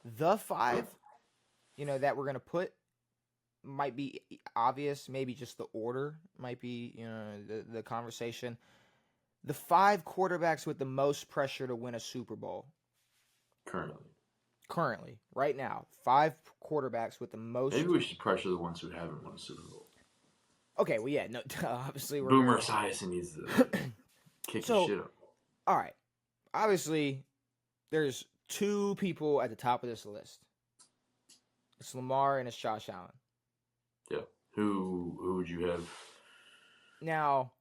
The five, that we're gonna put might be obvious. Maybe just the order might be, the conversation. The five quarterbacks with the most pressure to win a Super Bowl currently. currently, right now. Five quarterbacks with the most. Maybe we should pressure the ones who haven't won a Super Bowl. Okay, well, yeah, no, obviously Boomer Esiason needs to kick his So, shit up. all right, obviously, there's two people at the top of this list. It's Lamar and it's Josh Allen. Yeah. Who would you have? Now,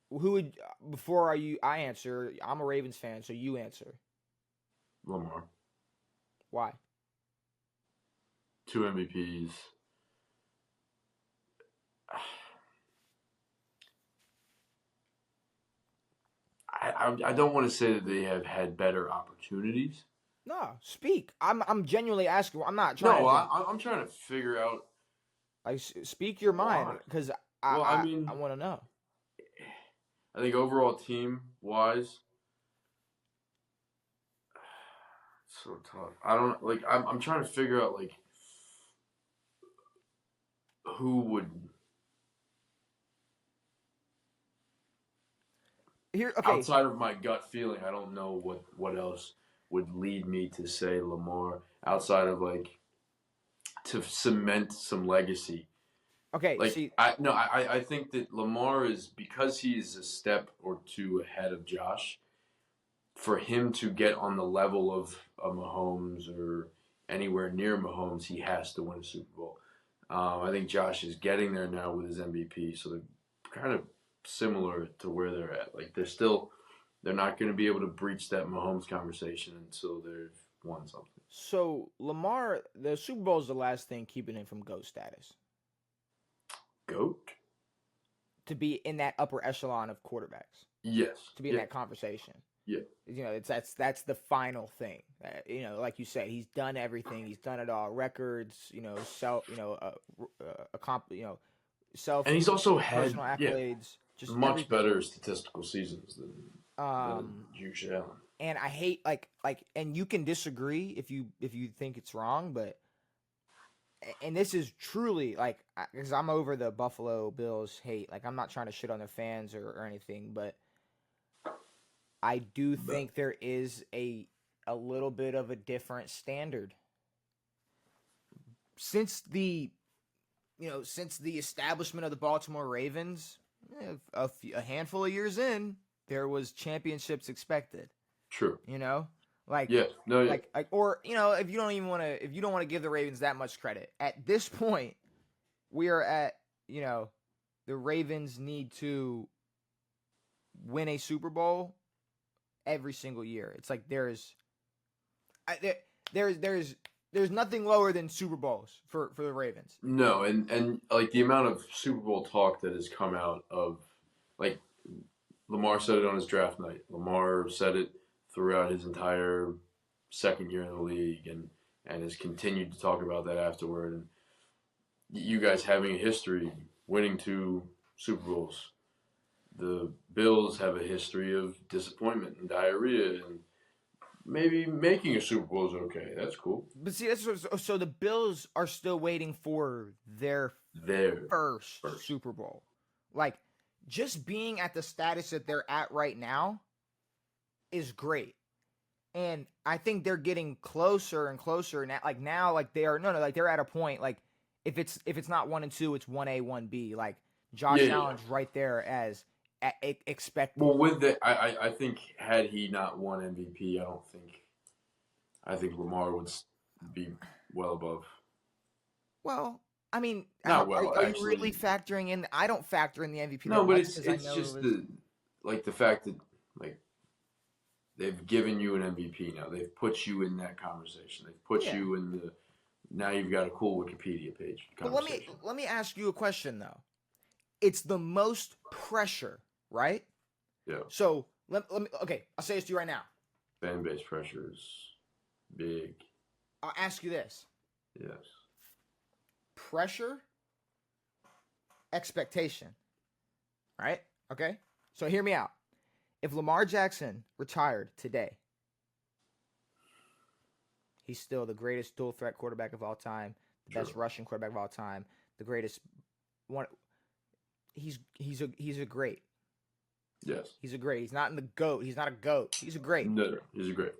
who would before I answer? I'm a Ravens fan, so you answer. Lamar. Why? 2 MVPs. I don't want to say that they have had better opportunities. No, speak. I'm genuinely asking. I'm not trying No, to I'm trying to figure out like speak your mind why. because Well, I I mean, want to know. I think overall team wise, it's so tough. I don't like. I'm trying to figure out like who would Here, okay. outside of my gut feeling. I don't know what else would lead me to say Lamar outside of like to cement some legacy. Okay, Like see, I think that Lamar is because he's a step or two ahead of Josh. For him to get on the level of a Mahomes or anywhere near Mahomes, he has to win a Super Bowl. I think Josh is getting there now with his MVP, so they're kind of similar to where they're at. Like they're not going to be able to breach that Mahomes conversation until they've won something. so Lamar, the Super Bowl is the last thing keeping him from GOAT status. Goat? To be in that upper echelon of quarterbacks, Yes. to be in Yeah. that conversation. Yeah. It's that's the final thing. Like you said, he's done everything. He's done it all. Records, self, self, And he's also had personal accolades, just much everything. better statistical seasons than Um, Josh Allen. and I hate and you can disagree if you think it's wrong, but and this is truly like because I'm over the Buffalo Bills hate. Like I'm not trying to shit on their fans or anything, but I do But think there is a little bit of a different standard since the establishment of the Baltimore Ravens. A handful of years in, there was championships expected. true. You know, like Yeah. No. Yeah. or if you don't even want to if you don't want to give the Ravens that much credit at this point, we are at the Ravens need to win a Super Bowl every single year. It's like there's nothing lower than Super Bowls for the Ravens. No, and like the amount of Super Bowl talk that has come out of like Lamar said it on his draft night. Lamar said it throughout his entire second year in the league and has continued to talk about that afterward. And you guys having a history winning 2 Super Bowls. The Bills have a history of disappointment and diarrhea and maybe making a Super Bowl is okay. That's cool. But see, so the Bills are still waiting for their There first first. Super Bowl. Like just being at the status that they're at right now is great. And I think they're getting closer and closer now. Like now, like they are like they're at a point. Like if it's not 1 and 2, it's 1A 1B. Like Yeah, Josh yeah, yeah. Allen's right there as expected. Well, with the, I think had he not won MVP, I think Lamar would be well above. Well, I mean, Not are well, you really actually. factor in? I don't factor in the MVP No, that but much it's because I it's know it just was. the fact that like they've given you an MVP now. They've put you in that conversation. They've put Yeah. you in the now you've got a cool Wikipedia page But conversation. let me ask you a question though. It's the most pressure, right? Yeah, So let me okay. I'll say this to you right now. fan base pressure is big. I'll ask you this: Yes. pressure, expectation, right? Okay. So hear me out. If Lamar Jackson retired today, He's still the greatest dual threat quarterback of all time, the True. best rushing quarterback of all time, the greatest one. He's a great. Yes. He's a great. He's not in the GOAT. He's not a GOAT. He's a great. No, he's a great.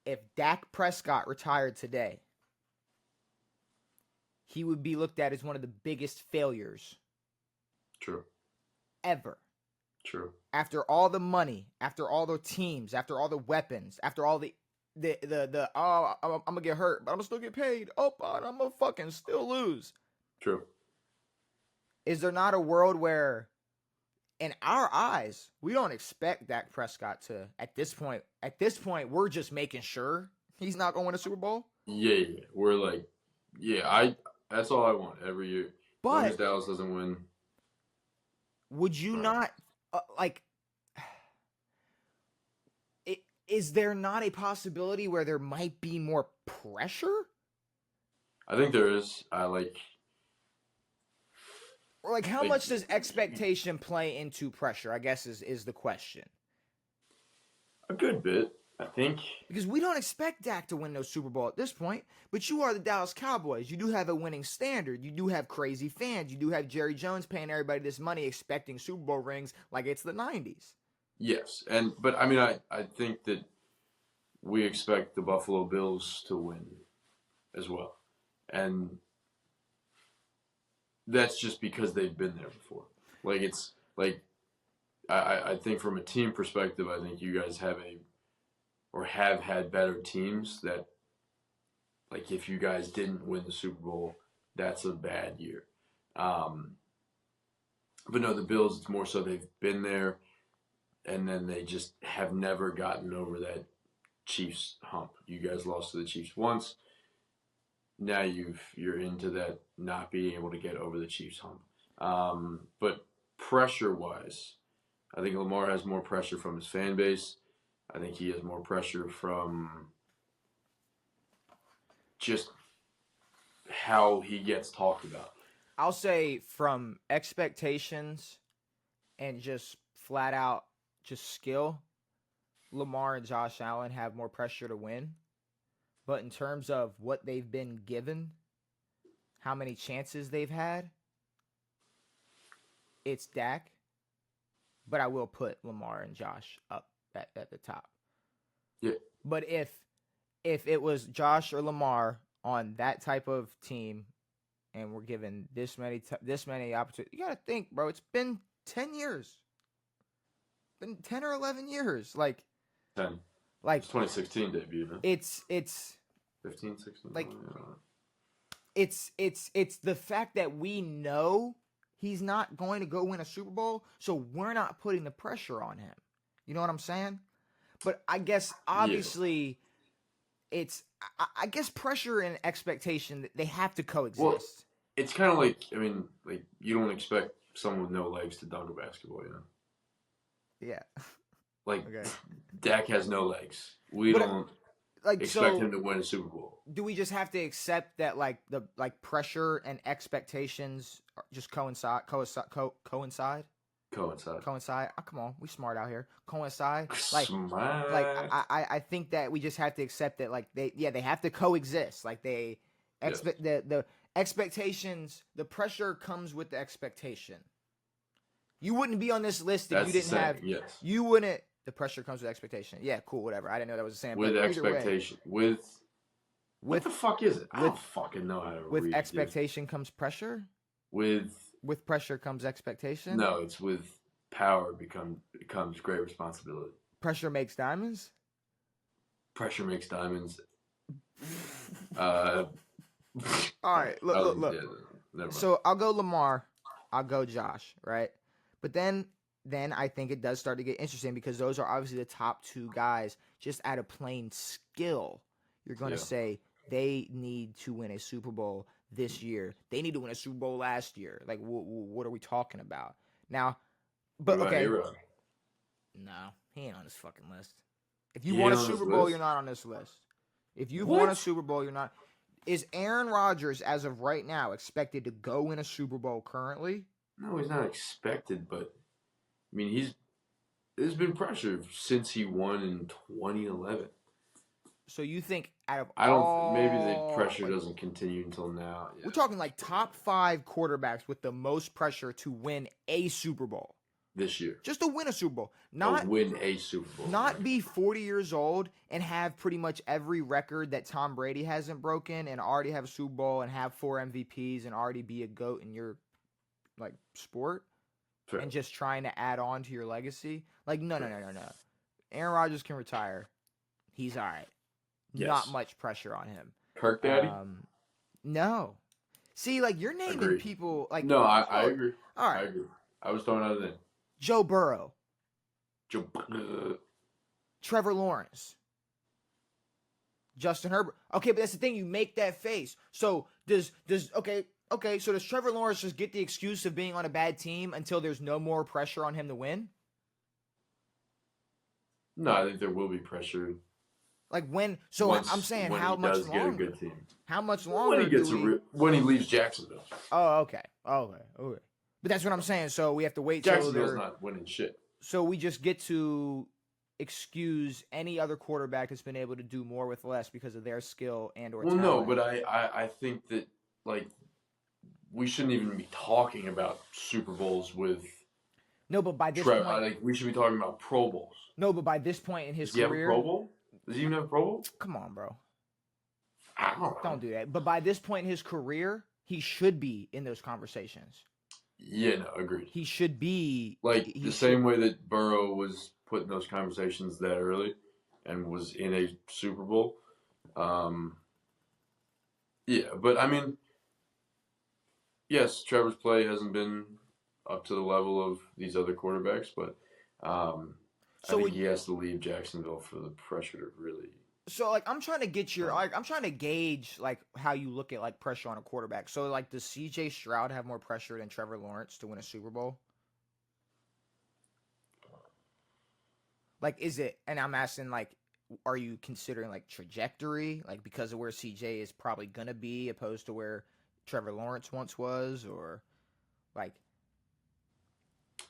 If Dak Prescott retired today, he would be looked at as one of the biggest failures True. ever. True. After all the money, after all the teams, after all the weapons, after all the oh, I'm gonna get hurt, but I'm gonna still get paid. Oh, but I'm gonna fucking still lose. True. Is there not a world where, in our eyes, we don't expect Dak Prescott to at this point? At this point, we're just making sure he's not gonna win a Super Bowl. Yeah. We're like, yeah. That's all I want every year. As long as But Dallas doesn't win. would you Right. not like? Is there not a possibility where there might be more pressure? I think there is. Or like how Like- much does expectation play into pressure? I guess is the question. A good bit, I think. Because we don't expect Dak to win no Super Bowl at this point, but you are the Dallas Cowboys. You do have a winning standard. You do have crazy fans. You do have Jerry Jones paying everybody this money expecting Super Bowl rings like it's the 90s. Yes, but I mean, I think that we expect the Buffalo Bills to win as well, and that's just because they've been there before. Like it's like I think from a team perspective, I think you guys have had better teams that, like, if you guys didn't win the Super Bowl, that's a bad year. But no, the Bills, it's more so they've been there, and then they just have never gotten over that Chiefs hump. You guys lost to the Chiefs once. Now you're into that not being able to get over the Chiefs hump. But pressure-wise, I think Lamar has more pressure from his fan base. I think he has more pressure from just how he gets talked about. I'll say from expectations and just flat out just skill, Lamar and Josh Allen have more pressure to win. But in terms of what they've been given, how many chances they've had, it's Dak. But I will put Lamar and Josh up at the top. Yeah. But if it was Josh or Lamar on that type of team, and we're given this many opportunities, you gotta think, bro. It's been 10 years. Been 10 or 11 years. Like 10. Like It's 2016 debut, man. It's 15, 16. Like it's the fact that we know he's not going to go win a Super Bowl, so we're not putting the pressure on him. You know what I'm saying? But I guess obviously it's I guess pressure and expectation, they have to coexist. Well, it's kind of like, I mean, like, you don't expect someone with no legs to dunk a basketball, you know? Yeah. Like, Okay. Dak has no legs. We But, don't expect him to win a Super Bowl. Do we just have to accept that like the pressure and expectations just coincide? Coincide. Oh, come on, we smart out here. Coincide. Like, Smart. like I think that we just have to accept that like they have to coexist. Like they expect the expectations, the pressure comes with the expectation. You wouldn't be on this list if you didn't have. Yes. You wouldn't. The pressure comes with expectation. Yeah, cool, whatever. I didn't know that was the same. With expectation. What the fuck is it? I don't fucking know how to read. With expectation comes pressure? With pressure comes expectation? No, it's with power becomes great responsibility. Pressure makes diamonds? Pressure makes diamonds. All right, look. Yeah, never mind. So I'll go Lamar. I'll go Josh, right? But then I think it does start to get interesting because those are obviously the top two guys just out of plain skill. You're going to say they need to win a Super Bowl this year. They need to win a Super Bowl last year. Like, what are we talking about? Now, but okay. No, he ain't on this fucking list. If you won a Super Bowl, you're not on this list. If you've won a Super Bowl, you're not. Is Aaron Rodgers, as of right now, expected to go win a Super Bowl currently? No, he's not expected, but I mean, there's been pressure since he won in 2011. So you think out of I don't. Maybe the all, pressure like, doesn't continue until now. Yeah. we're talking like top 5 quarterbacks with the most pressure to win a Super Bowl, This year. just to win a Super Bowl, Or not win a Super Bowl. not be 40 years old and have pretty much every record that Tom Brady hasn't broken, and already have a Super Bowl and have 4 MVPs and already be a GOAT in your like sport, Fair. and just trying to add on to your legacy. Like, no. Aaron Rodgers can retire. He's all right. Yes. Not much pressure on him. Kirk Daddy? No. See, like, you're naming Agreed. people like, No, I agree. All right. I agree. I was throwing out a name. Joe Burrow, Joe. Trevor Lawrence, Justin Herbert. Okay, but that's the thing. You make that face. So does okay. So does Trevor Lawrence just get the excuse of being on a bad team until there's no more pressure on him to win? No, I think there will be pressure. Like when? So I'm saying, when how he much does longer? Get a good team. How much longer? When he gets when he leaves Jacksonville. Oh, okay. But that's what I'm saying. So we have to wait till Jacksonville's not winning shit. So we just get to excuse any other quarterback that's been able to do more with less because of their skill and or talent. No, but I think that, like, we shouldn't even be talking about Super Bowls with. No, but by this point, like, we should be talking about Pro Bowls. No, but by this point in his career, career, he have a Pro Bowl? Does he even have a Pro Bowl? Come on, bro. Don't do that. But by this point in his career, he should be in those conversations. Yeah, no, agreed. He should be like the same way that Burrow was put in those conversations that early, and was in a Super Bowl. Yeah, but I mean, yes, Trevor's play hasn't been up to the level of these other quarterbacks, but I think he has to leave Jacksonville for the pressure to really. So, like, I'm trying to get your, like, I'm trying to gauge, like, how you look at, like, pressure on a quarterback. So, like, does C.J. Stroud have more pressure than Trevor Lawrence to win a Super Bowl? Like, is it, and I'm asking, like, are you considering, like, trajectory? Like, because of where C.J. is probably going to be opposed to where Trevor Lawrence once was? Or, like,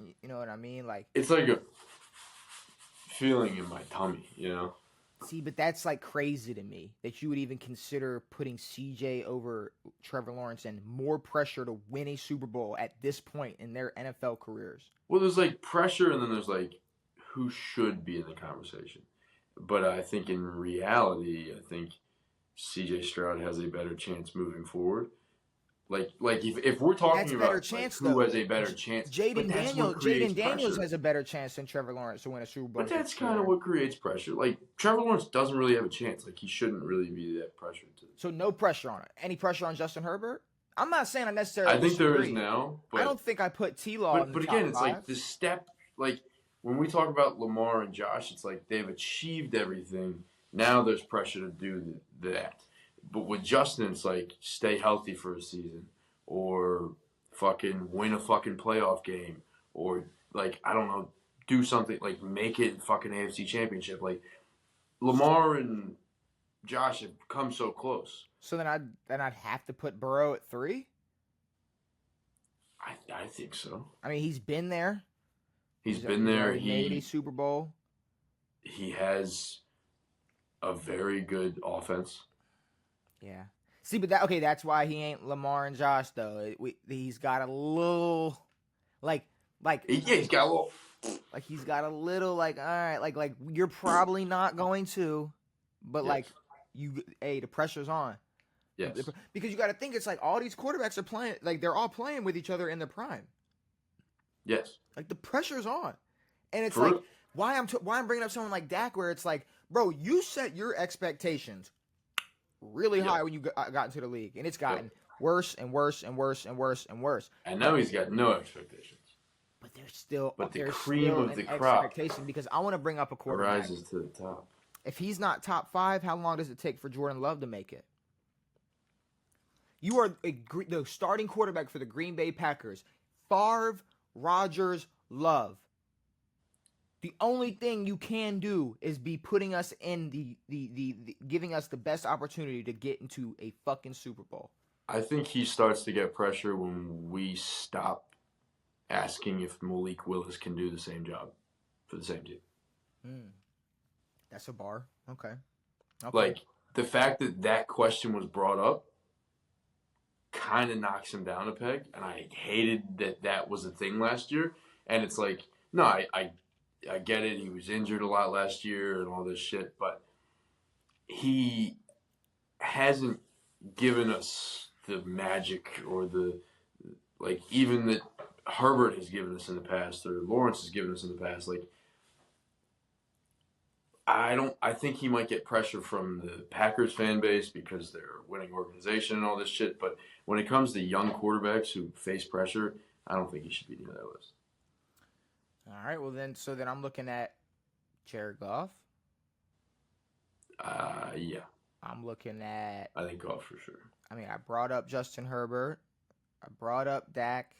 you know what I mean? Like, it's like a feeling in my tummy, you know? See, but that's like crazy to me that you would even consider putting CJ over Trevor Lawrence and more pressure to win a Super Bowl at this point in their NFL careers. Well, there's like pressure, and then there's like who should be in the conversation. But I think in reality, I think CJ Stroud has a better chance moving forward. Like if we're talking about chance, who has a better chance, Jaden Daniels has a better chance than Trevor Lawrence to win a Super Bowl. But that's kind of what creates pressure. Like, Trevor Lawrence doesn't really have a chance. Like, he shouldn't really be that pressure to. So no pressure on it. Any pressure on Justin Herbert? I'm not saying I necessarily. I think there is now. But I don't think I put T-Law. But again, it's like the step. Like when we talk about Lamar and Josh, it's like they've achieved everything. Now there's pressure to do that. But with Justin, it's like stay healthy for a season, or fucking win a fucking playoff game, or like I don't know, do something like make it fucking AFC Championship. Like Lamar and Josh have come so close. So then I'd have to put Burrow at 3. I think so. I mean, he's been there. He's been there. He made a Super Bowl. He has a very good offense. Yeah. See, but that's why he ain't Lamar and Josh though. He's got a little, he's got a little, he's got a little, all right, like you're probably not going to, but yes. The pressure's on. Yes. Because you got to think it's like all these quarterbacks are playing, like they're all playing with each other in their prime. Yes. Like the pressure's on, and it's For like why I'm bringing up someone like Dak, where it's like, bro, you set your expectations really high when you got into the league, and it's gotten worse and worse and worse and worse and worse. And now he's got no expectations. But there's still, the cream of the crop expectation, because I want to bring up a quarterback rises to the top. If he's not top 5, how long does it take for Jordan Love to make it? You are the starting quarterback for the Green Bay Packers. Favre, Rodgers, Love. The only thing you can do is be putting us in the giving us the best opportunity to get into a fucking Super Bowl. I think he starts to get pressure when we stop asking if Malik Willis can do the same job for the same team. That's a bar. Okay. Okay. Like the fact that that question was brought up kind of knocks him down a peg, and I hated that that was a thing last year. And it's like, no, I get it. He was injured a lot last year and all this shit, but he hasn't given us the magic or the like even that Herbert has given us in the past or Lawrence has given us in the past. Like I don't. I think he might get pressure from the Packers fan base because they're a winning organization and all this shit. But when it comes to young quarterbacks who face pressure, I don't think he should be near that list. All right. Well, then I'm looking at Jared Goff. Yeah, I'm looking at. I think golf for sure. I mean, I brought up Justin Herbert. I brought up Dak.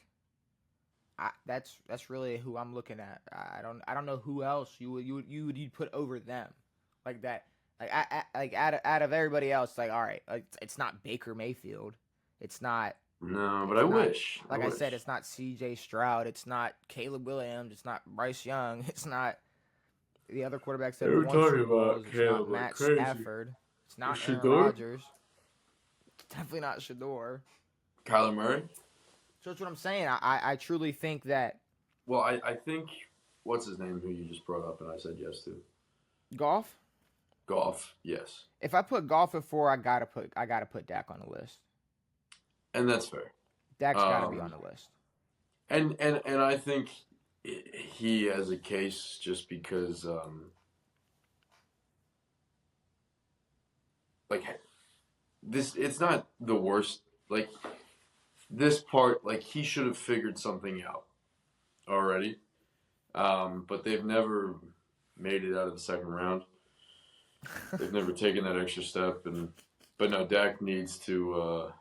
That's really who I'm looking at. I don't know who else you'd put over them, like that. Like out of everybody else, like all right, like, it's not Baker Mayfield. It's not. No, but It's I not. wish. Like I said, it's not C.J. Stroud. It's not Caleb Williams. It's not Bryce Young. It's not the other quarterbacks that They have were won talking Super about Bowls. It's not Caleb like Matt crazy. Stafford. It's not Aaron Shador? Rodgers. It's definitely not Shador. Kyler Murray. So that's what I'm saying. I truly think that Well, I think what's his name who you just brought up and I said yes to. Goff. Golf, yes, If I put Goff at 4, I gotta put Dak on the list. and that's fair. Dak's gotta be on the list. And I think he has a case just because, like, this it's not the worst. Like this part, like he should have figured something out already, but they've never made it out of the second round. They've never taken that extra step, but no, Dak needs to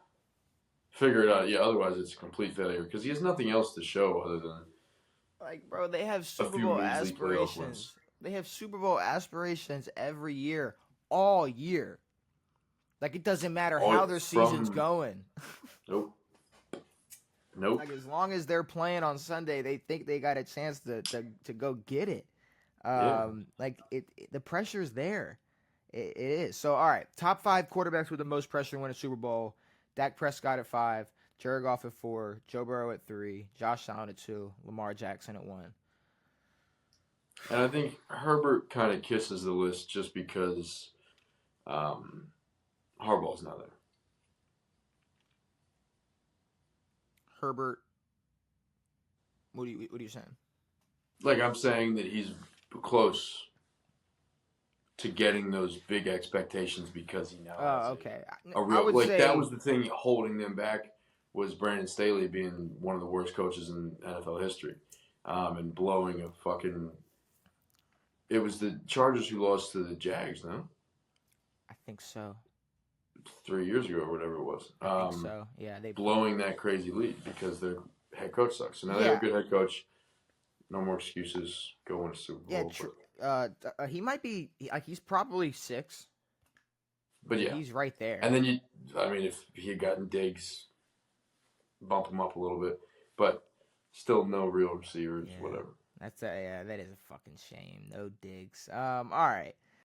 figure it out. Yeah, otherwise it's a complete failure because he has nothing else to show other than Like, bro, they have a Super few Bowl measly playoff wins. aspirations. They have Super Bowl aspirations every year, all year. Like, it doesn't matter how their season's going. Nope. Nope. Like, as long as they're playing on Sunday, they think they got a chance to go get it. Yeah. Like, the pressure's there. It is. So, all right, top 5 quarterbacks with the most pressure to win a Super Bowl. Dak Prescott at 5, Jared Goff at 4, Joe Burrow at 3, Josh Allen at 2, Lamar Jackson at 1. And I think Herbert kind of kisses the list just because Harbaugh's not there. Herbert, what are you saying? Like I'm saying that he's close to getting those big expectations because he now has Okay. a real I would like say that was the thing holding them back was Brandon Staley being one of the worst coaches in NFL history, and blowing a fucking. It was the Chargers who lost to the Jags, no? I think so. 3 years ago or whatever it was. I think so. Yeah, they blowing that crazy lead because their head coach sucks. So now they have a good head coach. No more excuses. Go win a Super Bowl. Yeah, he might be. He's probably 6. But yeah, he's right there. And then if he had gotten Diggs, bump him up a little bit, but still no real receivers. Whatever. That is a fucking shame. No Diggs. All right.